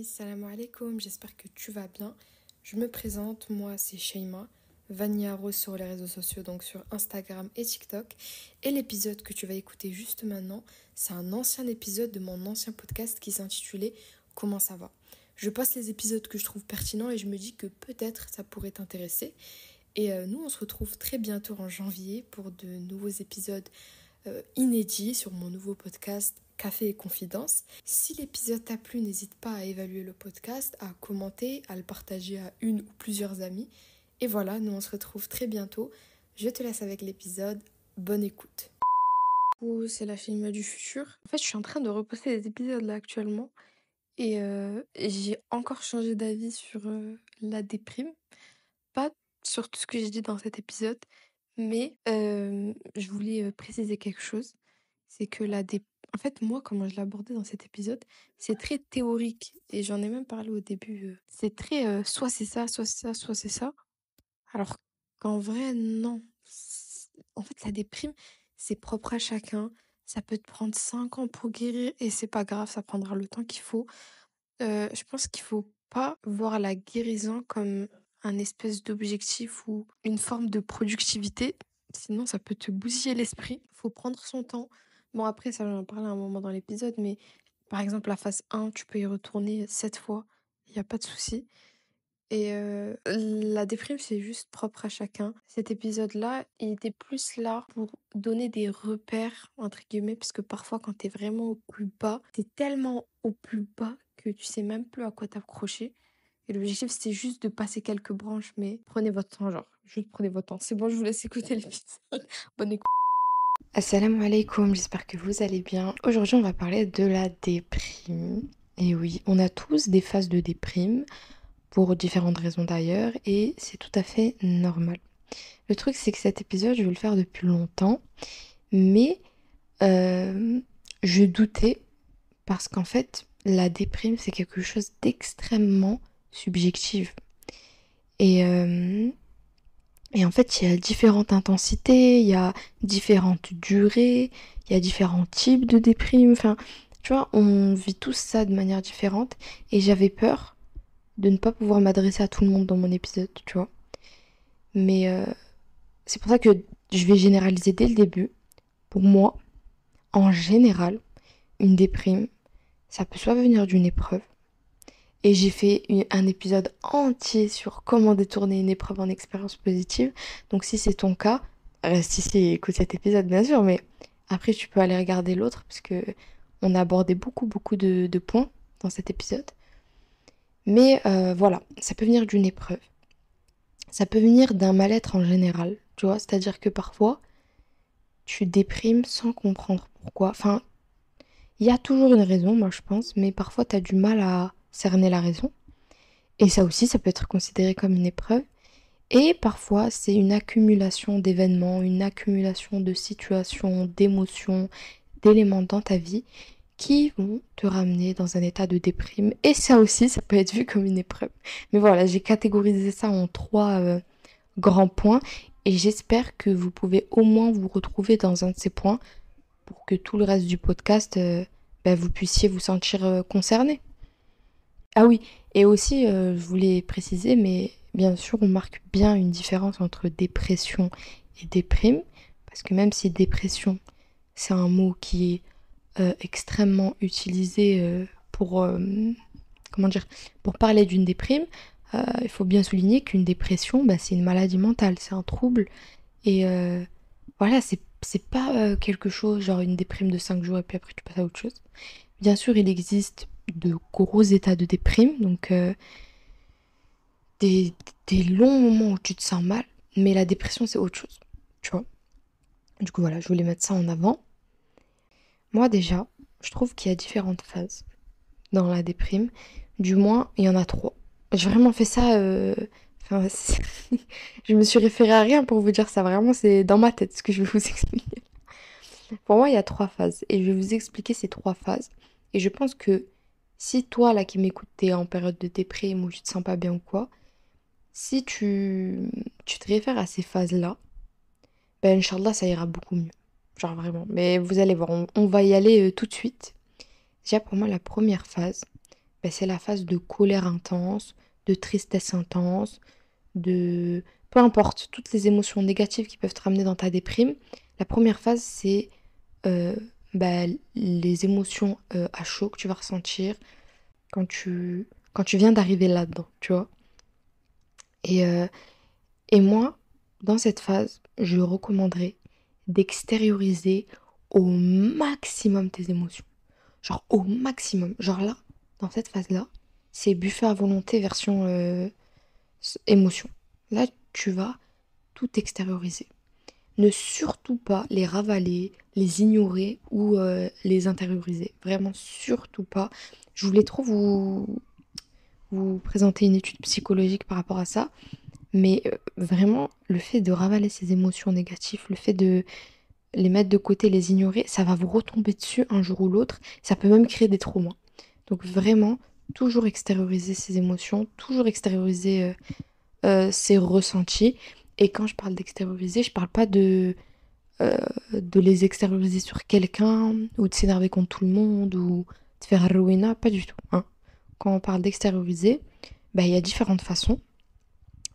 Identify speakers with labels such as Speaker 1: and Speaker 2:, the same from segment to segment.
Speaker 1: salam alaikum, j'espère que tu vas bien. Je me présente, moi c'est Sheima, Vania Rose sur les réseaux sociaux, donc sur Instagram et TikTok. Et l'épisode que tu vas écouter juste maintenant, c'est un ancien épisode de mon ancien podcast qui s'intitulait Comment ça va ? Je passe les épisodes que je trouve pertinents et je me dis que peut-être ça pourrait t'intéresser. Et nous on se retrouve très bientôt en janvier pour de nouveaux épisodes inédits sur mon nouveau podcast Café et Confidence. Si l'épisode t'a plu, n'hésite pas à évaluer le podcast, à commenter, à le partager à une ou plusieurs amis. Et voilà, nous on se retrouve très bientôt. Je te laisse avec l'épisode. Bonne écoute. C'est la film du futur. En fait, je suis en train de reposter les épisodes là actuellement. Et j'ai encore changé d'avis sur la déprime. Pas sur tout ce que j'ai dit dans cet épisode, mais je voulais préciser quelque chose. C'est que en fait, moi, comment je l'abordais dans cet épisode, c'est très théorique. Et j'en ai même parlé au début. C'est très soit c'est ça, soit c'est ça, soit c'est ça. Alors qu'en vrai, non. En fait, la déprime, c'est propre à chacun. Ça peut te prendre 5 ans pour guérir et c'est pas grave, ça prendra le temps qu'il faut. Je pense qu'il faut pas voir la guérison comme un espèce d'objectif ou une forme de productivité. Sinon, ça peut te bousiller l'esprit. Faut prendre son temps. Bon, après, ça, j'en parlais à un moment dans l'épisode, mais par exemple, la phase 1, tu peux y retourner 7 fois. Il n'y a pas de souci. Et la déprime, c'est juste propre à chacun. Cet épisode-là, il était plus là pour donner des repères, entre guillemets, parce que parfois, quand t'es vraiment au plus bas, t'es tellement au plus bas que tu sais même plus à quoi t'accrocher. Et l'objectif, c'était juste de passer quelques branches, mais prenez votre temps, genre, juste prenez votre temps. C'est bon, je vous laisse écouter l'épisode. Bonne écoute. Assalamu alaikum, j'espère que vous allez bien. Aujourd'hui, on va parler de la déprime. Et oui, on a tous des phases de déprime, pour différentes raisons d'ailleurs, et c'est tout à fait normal. Le truc, c'est que cet épisode, je vais le faire depuis longtemps, mais je doutais parce qu'en fait, la déprime, c'est quelque chose d'extrêmement subjectif. Et en fait, il y a différentes intensités, il y a différentes durées, il y a différents types de déprime. Enfin, tu vois, on vit tous ça de manière différente, et j'avais peur de ne pas pouvoir m'adresser à tout le monde dans mon épisode, tu vois. Mais c'est pour ça que je vais généraliser dès le début. Pour moi, en général, une déprime, ça peut soit venir d'une épreuve. Et j'ai fait un épisode entier sur comment détourner une épreuve en expérience positive. Donc si c'est ton cas, reste ici et écoute cet épisode bien sûr. Mais après, tu peux aller regarder l'autre parce que on a abordé beaucoup de points dans cet épisode. Mais voilà, ça peut venir d'une épreuve. Ça peut venir d'un mal-être en général, tu vois. C'est-à-dire que parfois, tu déprimes sans comprendre pourquoi. Enfin, il y a toujours une raison, moi je pense, mais parfois tu as du mal à cerner la raison. Et ça aussi, ça peut être considéré comme une épreuve. Et parfois, c'est une accumulation d'événements, une accumulation de situations, d'émotions, d'éléments dans ta vie qui vont te ramener dans un état de déprime. Et ça aussi, ça peut être vu comme une épreuve. Mais voilà, j'ai catégorisé ça en trois grands points. Et j'espère que vous pouvez au moins vous retrouver dans un de ces points pour que tout le reste du podcast, vous puissiez vous sentir concerné. Ah oui, et aussi, je voulais préciser, mais bien sûr, on marque bien une différence entre dépression et déprime, parce que même si dépression, c'est un mot qui est extrêmement utilisé pour, comment dire, pour parler d'une déprime, il faut bien souligner qu'une dépression, c'est une maladie mentale, c'est un trouble, et voilà, c'est pas quelque chose, genre une déprime de 5 jours et puis après tu passes à autre chose. Bien sûr, il existe de gros états de déprime, donc des, des longs moments où tu te sens mal, mais la dépression c'est autre chose, tu vois. Du coup voilà, je voulais mettre ça en avant. Moi déjà, je trouve qu'il y a différentes phases dans la déprime, du moins il y en a 3. J'ai vraiment fait ça, je me suis référée à rien pour vous dire ça, vraiment c'est dans ma tête ce que je vais vous expliquer. Pour moi il y a 3 phases, et je vais vous expliquer ces 3 phases, et je pense que si toi là qui m'écoutes, t'es en période de déprime ou tu te sens pas bien ou quoi, si tu te réfères à ces phases-là, Inch'Allah, ça ira beaucoup mieux. Genre vraiment. Mais vous allez voir, on va y aller tout de suite. Déjà, pour moi, la première phase, ben, c'est la phase de colère intense, de tristesse intense, de... Peu importe, toutes les émotions négatives qui peuvent te ramener dans ta déprime. La première phase, c'est euh, bah, les émotions à chaud que tu vas ressentir quand tu viens d'arriver là-dedans, tu vois. Et, euh, et moi, dans cette phase, je recommanderais d'extérioriser au maximum tes émotions. Genre au maximum. Genre là, dans cette phase-là, c'est buffet à volonté version émotion. Là, tu vas tout extérioriser. Ne surtout pas les ravaler, les ignorer ou les intérioriser. Vraiment, surtout pas. Je voulais trop vous présenter une étude psychologique par rapport à ça, mais vraiment, le fait de ravaler ces émotions négatives, le fait de les mettre de côté, les ignorer, ça va vous retomber dessus un jour ou l'autre. Ça peut même créer des traumas. Donc vraiment, toujours extérioriser ses émotions, toujours extérioriser ses ressentis. Et quand je parle d'extérioriser, je parle pas euh, de les extérioriser sur quelqu'un ou de s'énerver contre tout le monde ou de faire ruina, pas du tout, hein. Quand on parle d'extérioriser, bah, il y a différentes façons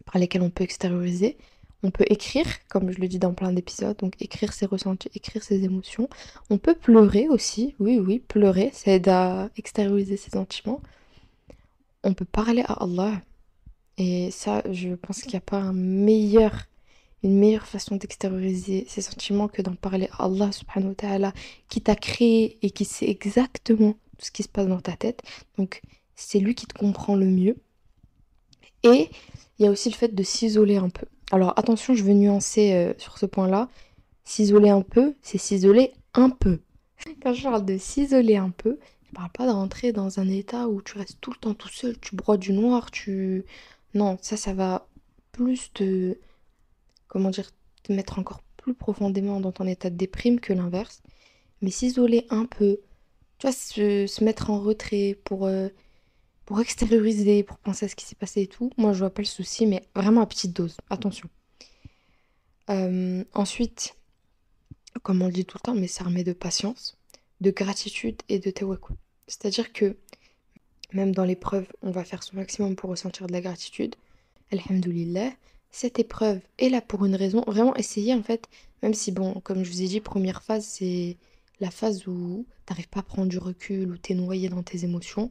Speaker 1: par lesquelles on peut extérioriser. On peut écrire, comme je le dis dans plein d'épisodes, donc écrire ses ressentis, écrire ses émotions. On peut pleurer aussi, oui, oui, pleurer, ça aide à extérioriser ses sentiments. On peut parler à Allah, et ça, je pense qu'il n'y a pas une meilleure façon d'extérioriser ses sentiments que d'en parler à Allah subhanahu wa ta'ala, qui t'a créé et qui sait exactement tout ce qui se passe dans ta tête. Donc, c'est lui qui te comprend le mieux. Et il y a aussi le fait de s'isoler un peu. Alors attention, je veux nuancer sur ce point-là. S'isoler un peu, c'est s'isoler un peu. Quand je parle de s'isoler un peu, je parle pas de rentrer dans un état où tu restes tout le temps tout seul, tu broies du noir, tu... Non, ça va plus te... Comment dire? Te mettre encore plus profondément dans ton état de déprime que l'inverse. Mais s'isoler un peu, tu vois, se mettre en retrait pour extérioriser, pour penser à ce qui s'est passé et tout, moi je vois pas le souci, mais vraiment à petite dose, attention. Ensuite, comme on le dit tout le temps, mais ça remet de patience, de gratitude et de tawakkul. C'est-à-dire que même dans l'épreuve, on va faire son maximum pour ressentir de la gratitude. Alhamdulillah, cette épreuve est là pour une raison. Vraiment essayer en fait, même si bon, comme je vous ai dit, première phase, c'est la phase où t'arrives pas à prendre du recul, où t'es noyé dans tes émotions.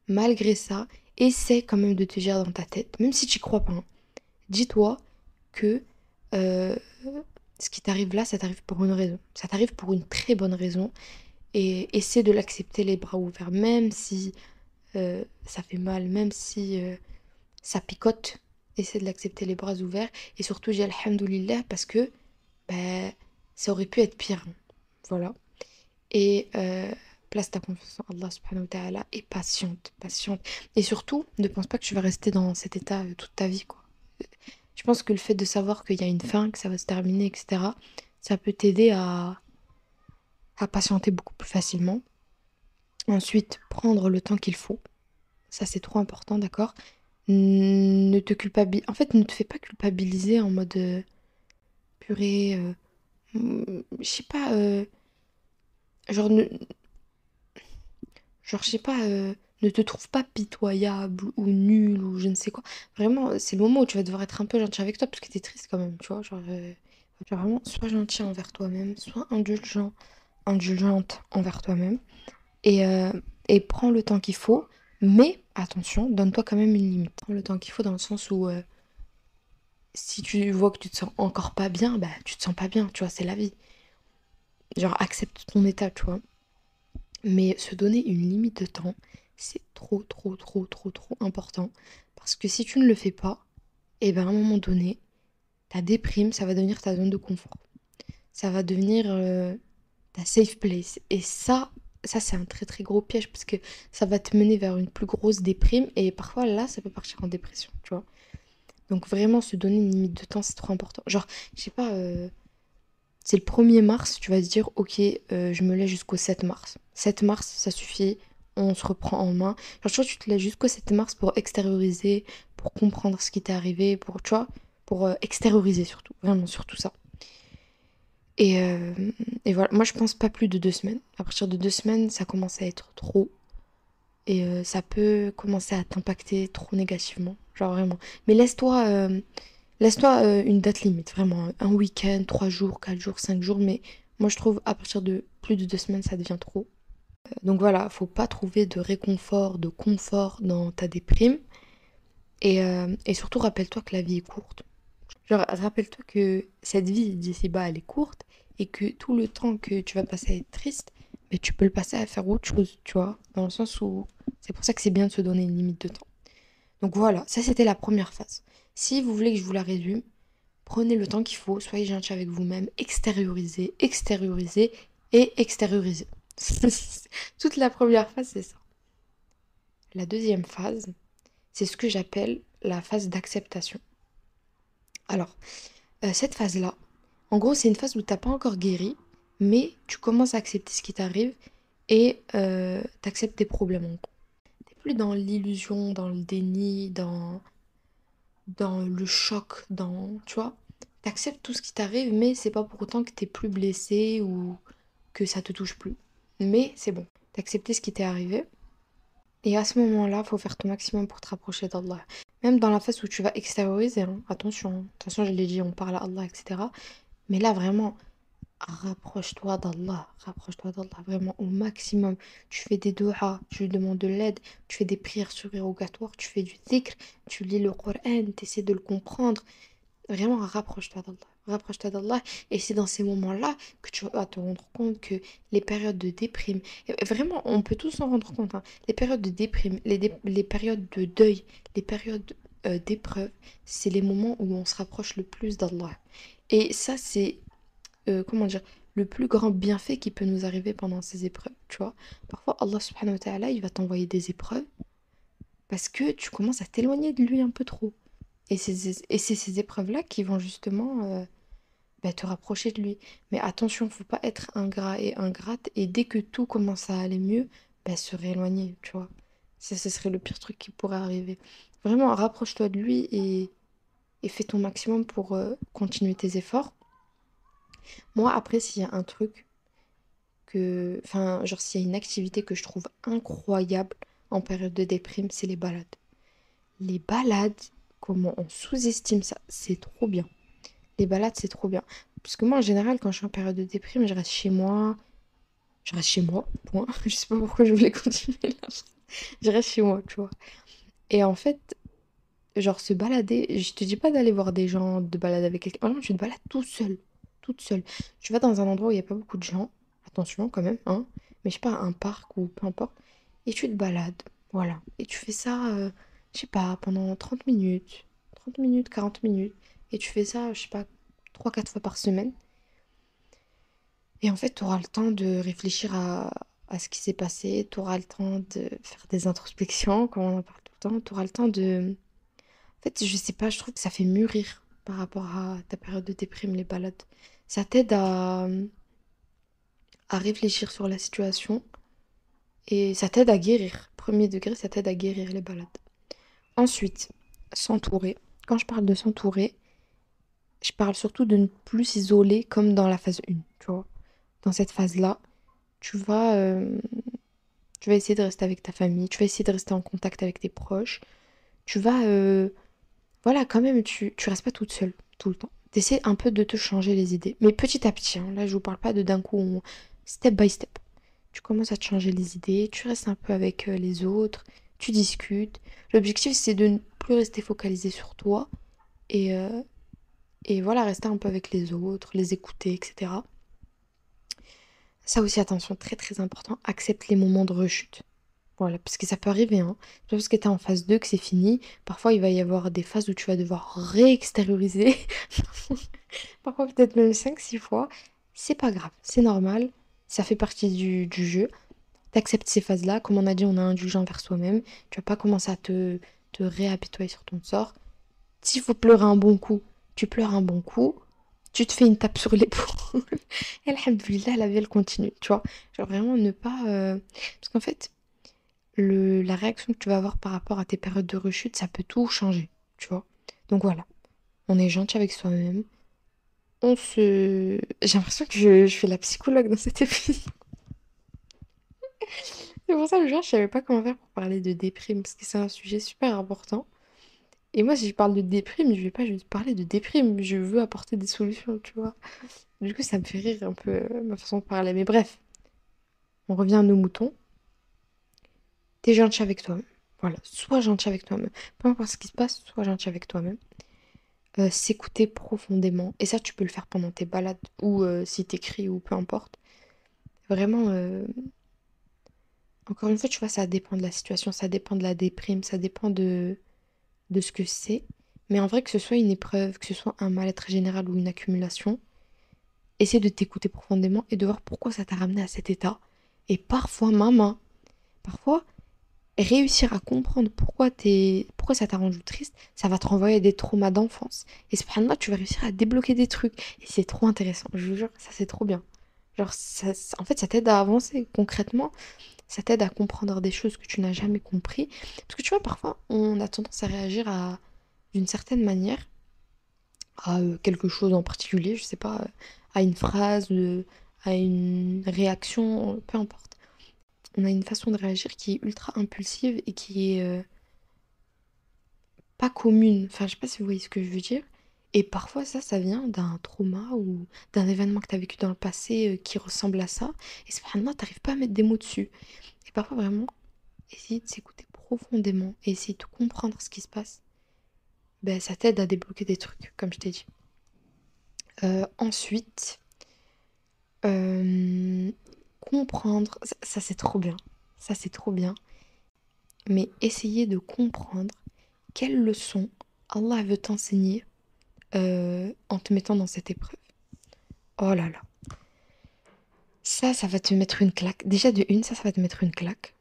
Speaker 1: Malgré ça, essaie quand même de te dire dans ta tête, même si tu crois pas, hein, dis-toi que euh, ce qui t'arrive là, ça t'arrive pour une raison. Ça t'arrive pour une très bonne raison. Et essaie de l'accepter les bras ouverts, même si ça fait mal, même si ça picote. Essaie de l'accepter les bras ouverts. Et surtout, dis Alhamdulillah parce que ben, ça aurait pu être pire, hein. Voilà. Et place ta confiance en Allah subhanahu wa ta'ala et patiente, patiente. Et surtout, ne pense pas que tu vas rester dans cet état toute ta vie, quoi. Je pense que le fait de savoir qu'il y a une fin, que ça va se terminer, etc., ça peut t'aider à patienter beaucoup plus facilement. Ensuite, prendre le temps qu'il faut. Ça, c'est trop important, d'accord? Ne te culpabilise. En fait, ne te fais pas culpabiliser en mode purée. Je sais pas. Genre, je sais pas. Ne te trouve pas pitoyable ou nul ou je ne sais quoi. Vraiment, c'est le moment où tu vas devoir être un peu gentil avec toi parce que t'es triste quand même, tu vois. Genre vraiment, sois gentil envers toi-même, sois indulgente envers toi-même et, euh, et prends le temps qu'il faut. Mais attention, donne-toi quand même une limite. Prends le temps qu'il faut dans le sens où si tu vois que tu te sens encore pas bien, bah tu te sens pas bien, tu vois, c'est la vie. Genre accepte ton état, tu vois. Mais se donner une limite de temps, c'est trop, trop, trop, trop, trop important. Parce que si tu ne le fais pas, et ben à un moment donné, ta déprime, ça va devenir ta zone de confort. Ça va devenir ta safe place. Et ça c'est un très très gros piège parce que ça va te mener vers une plus grosse déprime et parfois là, ça peut partir en dépression, tu vois. Donc vraiment se donner une limite de temps, c'est trop important. Genre, je sais pas, c'est le 1er mars, tu vas te dire, ok, je me lève jusqu'au 7 mars. 7 mars, ça suffit, on se reprend en main. Genre, tu vois, tu te lèves jusqu'au 7 mars pour extérioriser, pour comprendre ce qui t'est arrivé, pour, tu vois, pour extérioriser surtout, vraiment surtout ça. Et, euh, et voilà, moi je pense pas plus de 2 semaines. À partir de 2 semaines, ça commence à être trop. et ça peut commencer à t'impacter trop négativement, genre vraiment. Mais laisse-toi une date limite, vraiment, un week-end, 3 jours, 4 jours, 5 jours, mais moi je trouve à partir de plus de 2 semaines, ça devient trop. Donc voilà, faut pas trouver de réconfort, de confort dans ta déprime, et surtout rappelle-toi que la vie est courte. Genre, rappelle-toi que cette vie d'ici-bas, elle est courte et que tout le temps que tu vas passer à être triste, mais tu peux le passer à faire autre chose, tu vois, dans le sens où c'est pour ça que c'est bien de se donner une limite de temps. Donc voilà, ça c'était la première phase. Si vous voulez que je vous la résume, prenez le temps qu'il faut, soyez gentil avec vous-même, extériorisez, extériorisez et extériorisez. Toute la première phase, c'est ça. La deuxième phase, c'est ce que j'appelle la phase d'acceptation. Alors, cette phase-là, en gros, c'est une phase où t'as pas encore guéri, mais tu commences à accepter ce qui t'arrive et t'acceptes tes problèmes en gros. T'es plus dans l'illusion, dans le déni, dans le choc, tu vois, t'acceptes tout ce qui t'arrive, mais c'est pas pour autant que t'es plus blessé ou que ça te touche plus. Mais c'est bon, t'as accepté ce qui t'est arrivé. Et à ce moment-là, faut faire ton maximum pour te rapprocher d'Allah. Même dans la phase où tu vas extérioriser, hein, attention, de toute façon, je l'ai dit, on parle à Allah, etc. Mais là, vraiment, rapproche-toi d'Allah, vraiment au maximum. Tu fais des doigts, tu lui demandes de l'aide, tu fais des prières surérogatoires, tu fais du dhikr, tu lis le Coran, tu essaies de le comprendre. Vraiment, rapproche-toi d'Allah. Rapproche-toi d'Allah. Et c'est dans ces moments-là que tu vas te rendre compte que les périodes de déprime, et vraiment, on peut tous s'en rendre compte, hein, les périodes de déprime, les périodes de deuil, les périodes d'épreuve, c'est les moments où on se rapproche le plus d'Allah. Et ça, c'est comment dire, le plus grand bienfait qui peut nous arriver pendant ces épreuves, tu vois. Parfois, Allah subhanahu wa ta'ala, il va t'envoyer des épreuves parce que tu commences à t'éloigner de lui un peu trop. Et c'est ces épreuves-là qui vont justement bah, te rapprocher de lui. Mais attention, faut pas être ingrat et ingrate, et dès que tout commence à aller mieux, bah, se rééloigner, tu vois. Ça, ce serait le pire truc qui pourrait arriver. Vraiment, rapproche-toi de lui et fais ton maximum pour continuer tes efforts. Moi, après, s'il y a un truc enfin, genre, s'il y a une activité que je trouve incroyable en période de déprime, c'est les balades. Les balades, comment on sous-estime ça, c'est trop bien. Les balades, c'est trop bien. Parce que moi, en général, quand je suis en période de déprime, je reste chez moi. Je reste chez moi, point. Je sais pas pourquoi je voulais continuer là. Je reste chez moi, tu vois. Et en fait, genre, se balader, je te dis pas d'aller voir des gens, de balader avec quelqu'un. Non, tu te balades tout seul, toute seule. Tu vas dans un endroit où il n'y a pas beaucoup de gens, attention quand même, hein, mais je sais pas, un parc ou peu importe, et tu te balades, voilà. Et tu fais ça, je sais pas, pendant 30 minutes, 40 minutes, et tu fais ça, je sais pas, 3 4 fois par semaine. Et en fait, tu auras le temps de réfléchir à ce qui s'est passé, tu auras le temps de faire des introspections, comme on en parle tout le temps, tu auras le temps de en fait, je sais pas, je trouve que ça fait mûrir par rapport à ta période de déprime, les balades. Ça t'aide à réfléchir sur la situation et ça t'aide à guérir. Premier degré, ça t'aide à guérir les balades. Ensuite, s'entourer. Quand je parle de s'entourer, je parle surtout de ne plus s'isoler comme dans la phase 1, tu vois. Dans cette phase-là, tu vas, euh, tu vas essayer de rester avec ta famille, tu vas essayer de rester en contact avec tes proches. Tu vas, voilà, quand même, tu restes pas toute seule tout le temps. T'essaies un peu de te changer les idées. Mais petit à petit, hein, là, je vous parle pas de d'un coup, step by step. Tu commences à te changer les idées, tu restes un peu avec les autres, tu discutes. L'objectif, c'est de ne plus rester focalisé sur toi et, euh, et voilà, rester un peu avec les autres, les écouter, etc. Ça aussi, attention, très très important, accepte les moments de rechute. Voilà, parce que ça peut arriver, hein. C'est pas parce que t'es en phase 2 que c'est fini. Parfois, il va y avoir des phases où tu vas devoir réextérioriser. Parfois, peut-être même 5 6 fois. C'est pas grave, c'est normal. Ça fait partie du jeu. T'acceptes ces phases-là. Comme on a dit, on est indulgent envers soi-même. Tu vas pas commencer à te réapitoyer sur ton sort. S'il faut pleurer un bon coup, tu pleures un bon coup. Tu te fais une tape sur l'épaule. Et alhamdoulilah, la vie, elle continue. Tu vois, genre vraiment ne pas. Parce qu'en fait, la réaction que tu vas avoir par rapport à tes périodes de rechute, ça peut tout changer, tu vois. Donc voilà, on est gentil avec soi-même. J'ai l'impression que je fais la psychologue dans cet épisode. C'est pour ça, le jour, je savais pas comment faire pour parler de déprime, parce que c'est un sujet super important. Et moi, si je parle de déprime, je vais pas juste parler de déprime, je veux apporter des solutions, tu vois. Du coup, ça me fait rire un peu ma façon de parler. Mais bref, on revient à nos moutons. T'es gentil avec toi-même. Voilà, sois gentil avec toi-même. Peu importe ce qui se passe, sois gentil avec toi-même. S'écouter profondément. Et ça, tu peux le faire pendant tes balades ou si t'écris ou peu importe. Vraiment, encore une fois, tu vois, ça dépend de la situation, ça dépend de la déprime, ça dépend de ce que c'est. Mais en vrai, que ce soit une épreuve, que ce soit un mal-être général ou une accumulation, essaie de t'écouter profondément et de voir pourquoi ça t'a ramené à cet état. Et parfois, maman, parfois, réussir à comprendre pourquoi ça t'a rendu triste, ça va te renvoyer à des traumas d'enfance. Et là tu vas réussir à débloquer des trucs. Et c'est trop intéressant, je vous jure, ça c'est trop bien. Genre, en fait, ça t'aide à avancer concrètement, ça t'aide à comprendre des choses que tu n'as jamais compris. Parce que tu vois, parfois, on a tendance à réagir d'une certaine manière à quelque chose en particulier, je sais pas, à une phrase, à une réaction, peu importe. On a une façon de réagir qui est ultra impulsive et qui est pas commune. Enfin, je sais pas si vous voyez ce que je veux dire. Et parfois, ça vient d'un trauma ou d'un événement que tu as vécu dans le passé qui ressemble à ça. Et subhanallah, t'arrives pas à mettre des mots dessus. Et parfois, vraiment, essayer de s'écouter profondément et essayer de comprendre ce qui se passe, ben, ça t'aide à débloquer des trucs, comme je t'ai dit. Ensuite, euh, comprendre, ça c'est trop bien. Ça c'est trop bien. Mais essayer de comprendre quelle leçon Allah veut t'enseigner en te mettant dans cette épreuve. Oh là là. Ça va te mettre une claque. Déjà de une, ça va te mettre une claque.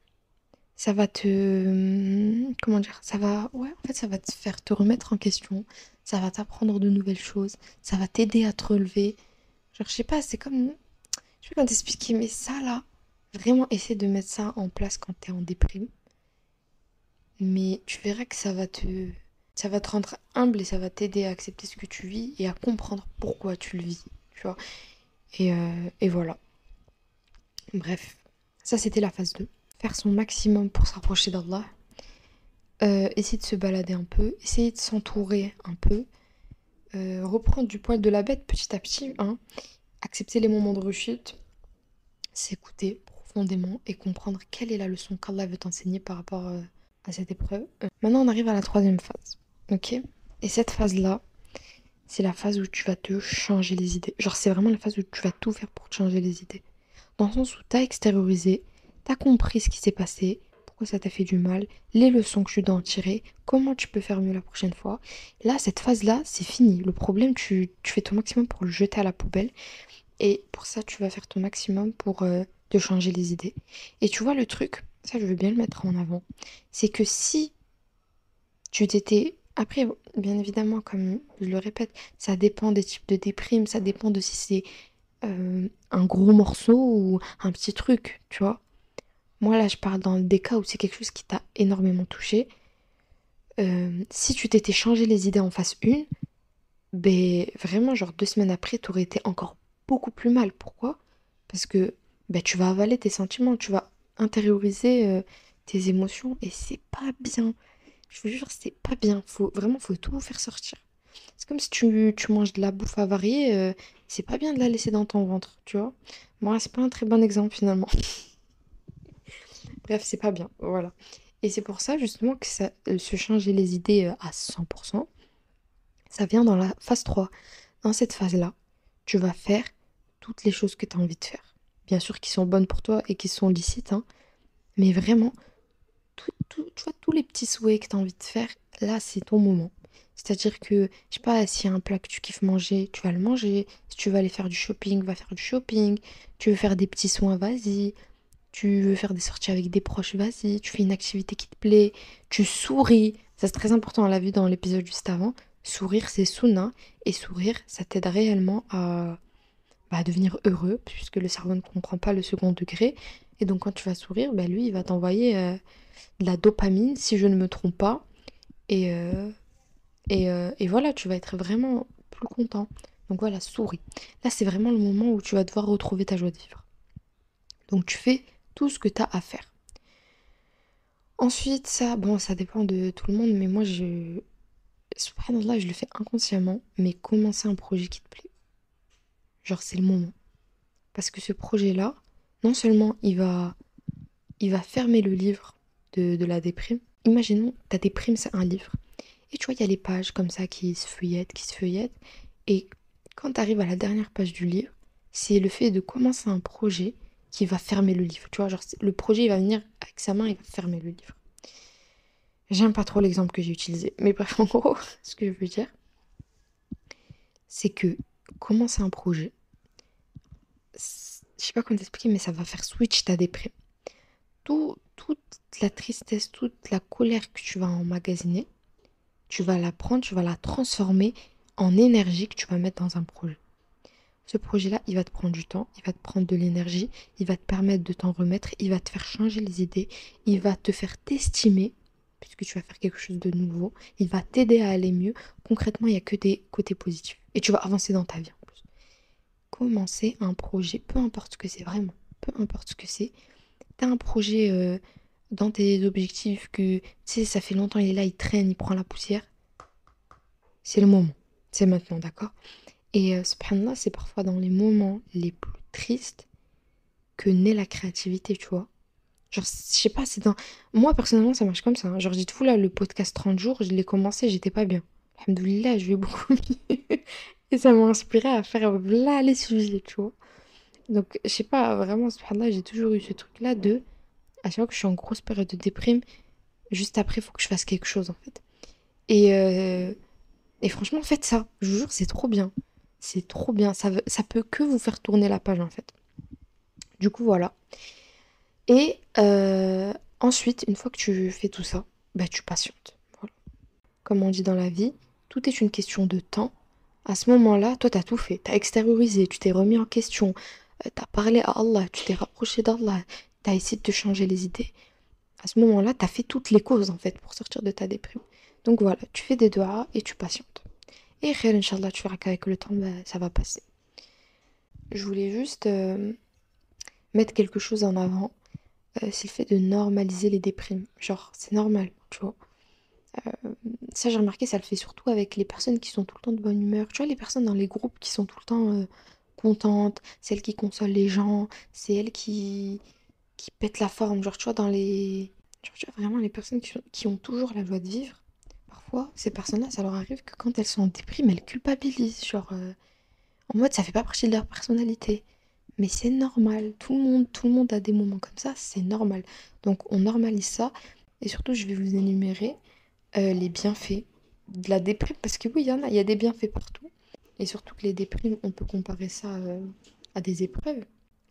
Speaker 1: Ça va te... Comment dire? Ça va... Ouais, en fait, ça va te faire te remettre en question. Ça va t'apprendre de nouvelles choses. Ça va t'aider à te relever. Genre, je sais pas, c'est comme... Je sais pas comment t'expliquer, mais ça, là, vraiment, essaie de mettre ça en place quand t'es en déprime. Mais tu verras que ça va te rendre humble et ça va t'aider à accepter ce que tu vis et à comprendre pourquoi tu le vis, tu vois. Et voilà. Bref, ça c'était la phase 2. Faire son maximum pour se rapprocher d'Allah. Essayer de se balader un peu, essayer de s'entourer un peu, reprendre du poil de la bête petit à petit, hein. Accepter les moments de rechute, s'écouter profondément et comprendre quelle est la leçon qu'Allah veut t'enseigner par rapport à cette épreuve. Maintenant, on arrive à la troisième phase, ok? Et cette phase-là, c'est la phase où tu vas te changer les idées. Genre, c'est vraiment la phase où tu vas tout faire pour te changer les idées. Dans le sens où tu as extériorisé, tu as compris ce qui s'est passé, pourquoi ça t'a fait du mal, les leçons que tu dois en tirer, comment tu peux faire mieux la prochaine fois. Là, cette phase-là, c'est fini. Le problème, tu fais ton maximum pour le jeter à la poubelle. Et pour ça, tu vas faire ton maximum pour te changer les idées. Et tu vois, le truc, ça, je veux bien le mettre en avant, c'est que si tu t'étais... Après, bien évidemment, comme je le répète, ça dépend des types de déprime, ça dépend de si c'est un gros morceau ou un petit truc, tu vois. Moi, là, je parle dans des cas où c'est quelque chose qui t'a énormément touché. Si tu t'étais changé les idées en phase 1, ben vraiment, genre 2 semaines après, t'aurais été encore beaucoup plus mal. Pourquoi? Parce que ben, tu vas avaler tes sentiments, tu vas intérioriser tes émotions et c'est pas bien. Je vous jure, c'est pas bien. Faut tout faire sortir. C'est comme si tu manges de la bouffe avariée, c'est pas bien de la laisser dans ton ventre, tu vois. Moi, c'est pas un très bon exemple finalement. Bref, c'est pas bien, voilà. Et c'est pour ça justement que se changer les idées à 100%, ça vient dans la phase 3. Dans cette phase-là, tu vas faire toutes les choses que tu as envie de faire. Bien sûr qui sont bonnes pour toi et qui sont licites, hein, mais vraiment, tu vois, tous les petits souhaits que tu as envie de faire, là, c'est ton moment. C'est-à-dire que, je sais pas, s'il y a un plat que tu kiffes manger, tu vas le manger. Si tu veux aller faire du shopping, va faire du shopping. Tu veux faire des petits soins, vas-y. Tu veux faire des sorties avec des proches, vas-y. Tu fais une activité qui te plaît. Tu souris. Ça, c'est très important, on l'a vu dans l'épisode juste avant. Sourire, c'est sunna. Et sourire, ça t'aide réellement à devenir heureux, puisque le cerveau ne comprend pas le second degré. Et donc, quand tu vas sourire, bah, lui, il va t'envoyer de la dopamine, si je ne me trompe pas. Et, et voilà, tu vas être vraiment plus content. Donc voilà, souris. Là, c'est vraiment le moment où tu vas devoir retrouver ta joie de vivre. Donc tu fais tout ce que tu as à faire. Ensuite, ça, bon, ça dépend de tout le monde, mais moi, subhanallah, je le fais inconsciemment, mais commencer un projet qui te plaît. Genre, c'est le moment. Parce que ce projet-là, non seulement il va fermer le livre de la déprime. Imaginons, ta déprime, c'est un livre. Et tu vois, il y a les pages comme ça qui se feuillettent, qui se feuillettent. Et quand tu arrives à la dernière page du livre, c'est le fait de commencer un projet qui va fermer le livre. Tu vois, genre, le projet, il va venir avec sa main, il va fermer le livre. J'aime pas trop l'exemple que j'ai utilisé. Mais bref, en gros, ce que je veux dire, c'est que commencer un projet, je sais pas comment t'expliquer, mais ça va faire switch ta déprime. Toute la tristesse, toute la colère que tu vas emmagasiner, tu vas la prendre, tu vas la transformer en énergie que tu vas mettre dans un projet. Ce projet-là, il va te prendre du temps, il va te prendre de l'énergie, il va te permettre de t'en remettre, il va te faire changer les idées, il va te faire t'estimer, puisque tu vas faire quelque chose de nouveau, il va t'aider à aller mieux. Concrètement, il n'y a que des côtés positifs. Et tu vas avancer dans ta vie en plus. Commencer un projet, peu importe ce que c'est vraiment, peu importe ce que c'est. Tu as un projet dans tes objectifs que, tu sais, ça fait longtemps, il est là, il traîne, il prend la poussière. C'est le moment. C'est maintenant, d'accord? Et subhanallah, c'est parfois dans les moments les plus tristes que naît la créativité, tu vois. Genre, je sais pas, c'est dans... Moi, personnellement, ça marche comme ça, hein. Genre, dites vous là, le podcast 30 jours, je l'ai commencé, j'étais pas bien. Alhamdoulilah, je vais beaucoup mieux. Et ça m'a inspiré à faire là les sujets, tu vois. Donc, je sais pas, vraiment, subhanallah, j'ai toujours eu ce truc-là de... À chaque fois que je suis en grosse période de déprime, juste après, il faut que je fasse quelque chose, en fait. Et, euh, et franchement, faites ça. Je vous jure, c'est trop bien. C'est trop bien. Ça peut que vous faire tourner la page, en fait. Du coup, voilà. Et ensuite, une fois que tu fais tout ça, bah, tu patientes. Voilà. Comme on dit dans la vie, tout est une question de temps. À ce moment-là, toi, tu as tout fait. Tu as extériorisé, tu t'es remis en question, tu as parlé à Allah, tu t'es rapproché d'Allah, tu as essayé de te changer les idées. À ce moment-là, tu as fait toutes les causes, en fait, pour sortir de ta déprime. Donc voilà, tu fais des doigts et tu patientes. Et khair, Inch'Allah, tu verras qu'avec le temps, bah, ça va passer. Je voulais juste mettre quelque chose en avant, c'est le fait de normaliser les déprimes. Genre, c'est normal, tu vois. Ça, j'ai remarqué, ça le fait surtout avec les personnes qui sont tout le temps de bonne humeur. Tu vois, les personnes dans les groupes qui sont tout le temps contentes, celles qui consolent les gens, c'est elles qui pètent la forme. Genre, tu vois, dans les... Genre, tu vois, vraiment, les personnes qui ont toujours la joie de vivre, parfois, ces personnes-là, ça leur arrive que quand elles sont en déprime, elles culpabilisent. Genre, en mode, ça fait pas partie de leur personnalité. Mais c'est normal. Tout le monde a des moments comme ça, c'est normal. Donc, on normalise ça. Et surtout, je vais vous énumérer les bienfaits de la déprime. Parce que oui, il y a des bienfaits partout. Et surtout que les déprimes, on peut comparer ça à des épreuves.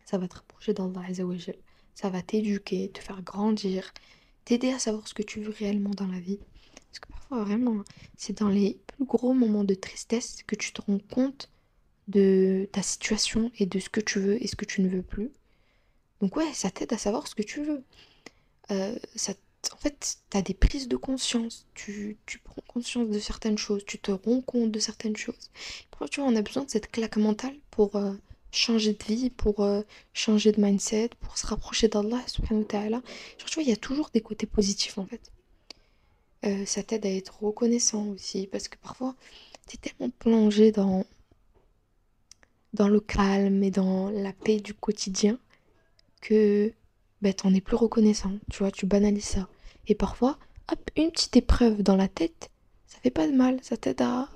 Speaker 1: Ça va te rapprocher d'Allah Azza wa Jal. Ça va t'éduquer, te faire grandir, t'aider à savoir ce que tu veux réellement dans la vie. Parce que parfois, vraiment, c'est dans les plus gros moments de tristesse que tu te rends compte de ta situation et de ce que tu veux et ce que tu ne veux plus. Donc ouais, ça t'aide à savoir ce que tu veux. En fait, tu as des prises de conscience. Tu prends conscience de certaines choses. Tu te rends compte de certaines choses. Parfois, tu vois, on a besoin de cette claque mentale pour changer de vie, pour changer de mindset, pour se rapprocher d'Allah, subhanahu wa ta'ala. Genre, tu vois, il y a toujours des côtés positifs, en fait. Ça t'aide à être reconnaissant aussi. Parce que parfois, tu es tellement plongé dans le calme et dans la paix du quotidien que ben, t'en es plus reconnaissant, tu vois, tu banalises ça. Et parfois, hop, une petite épreuve dans la tête, ça fait pas de mal, ça t'aide à...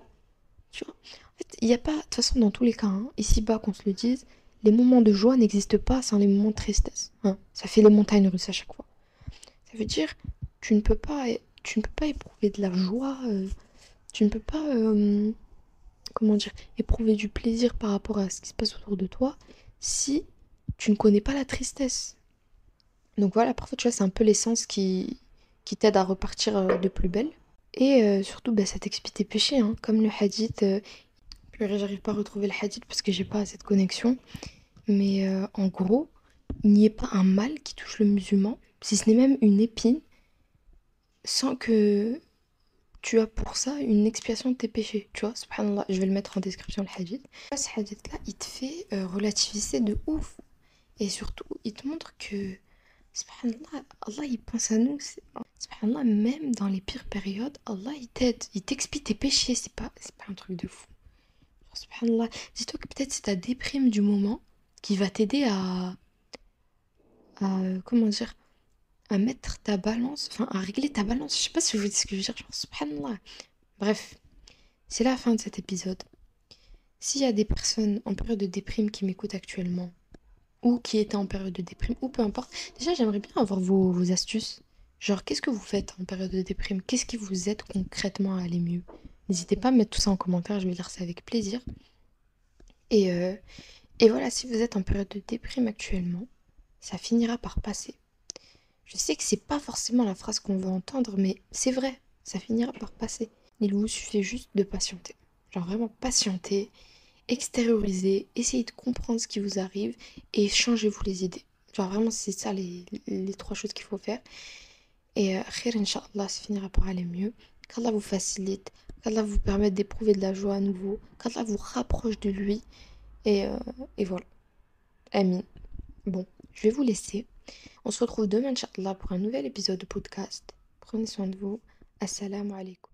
Speaker 1: Tu vois, en fait, il n'y a pas, de toute façon, dans tous les cas, hein, ici-bas, qu'on se le dise, les moments de joie n'existent pas sans les moments de tristesse, hein. Ça fait les montagnes russes à chaque fois. Ça veut dire, tu ne peux pas, tu ne peux pas éprouver de la joie, tu ne peux pas, comment dire, éprouver du plaisir par rapport à ce qui se passe autour de toi si tu ne connais pas la tristesse. Donc voilà, parfois, tu vois, c'est un peu l'essence qui t'aide à repartir de plus belle. Et surtout, bah, ça t'expie tes péchés, hein. Comme le hadith. Purée, j'arrive pas à retrouver le hadith parce que j'ai pas cette connexion. Mais en gros, il n'y ait pas un mal qui touche le musulman, si ce n'est même une épine, sans que tu as pour ça une expiation de tes péchés. Tu vois, subhanallah, je vais le mettre en description, le hadith. Ce hadith-là, il te fait relativiser de ouf. Et surtout, il te montre que Subhanallah, Allah il pense à nous. Subhanallah, même dans les pires périodes, Allah il t'aide. Il t'expie tes péchés. C'est pas un truc de fou. Genre, subhanallah. Dis-toi que peut-être c'est ta déprime du moment qui va t'aider comment dire, à mettre ta balance, enfin à régler ta balance. Je sais pas si vous voyez ce que je veux dire. Genre, subhanallah. Bref, c'est la fin de cet épisode. S'il y a des personnes en période de déprime qui m'écoutent actuellement, ou qui étaient en période de déprime, ou peu importe, déjà j'aimerais bien avoir vos astuces. Genre, qu'est-ce que vous faites en période de déprime? Qu'est-ce qui vous aide concrètement à aller mieux? N'hésitez pas à mettre tout ça en commentaire, je vais lire ça avec plaisir. Et, euh, et voilà, si vous êtes en période de déprime actuellement, ça finira par passer. Je sais que c'est pas forcément la phrase qu'on veut entendre, mais c'est vrai, ça finira par passer. Il vous suffit juste de patienter. Genre vraiment patienter, extérioriser, essayez de comprendre ce qui vous arrive et changez-vous les idées. Genre vraiment, c'est ça les trois choses qu'il faut faire. Et khir, Inch'Allah, ça finira par aller mieux. Qu'Allah vous facilite, qu'Allah vous permette d'éprouver de la joie à nouveau, qu'Allah vous rapproche de lui. Et, euh, et voilà. Amin. Bon, je vais vous laisser. On se retrouve demain, Inch'Allah, pour un nouvel épisode de podcast. Prenez soin de vous. Assalamu alaikum.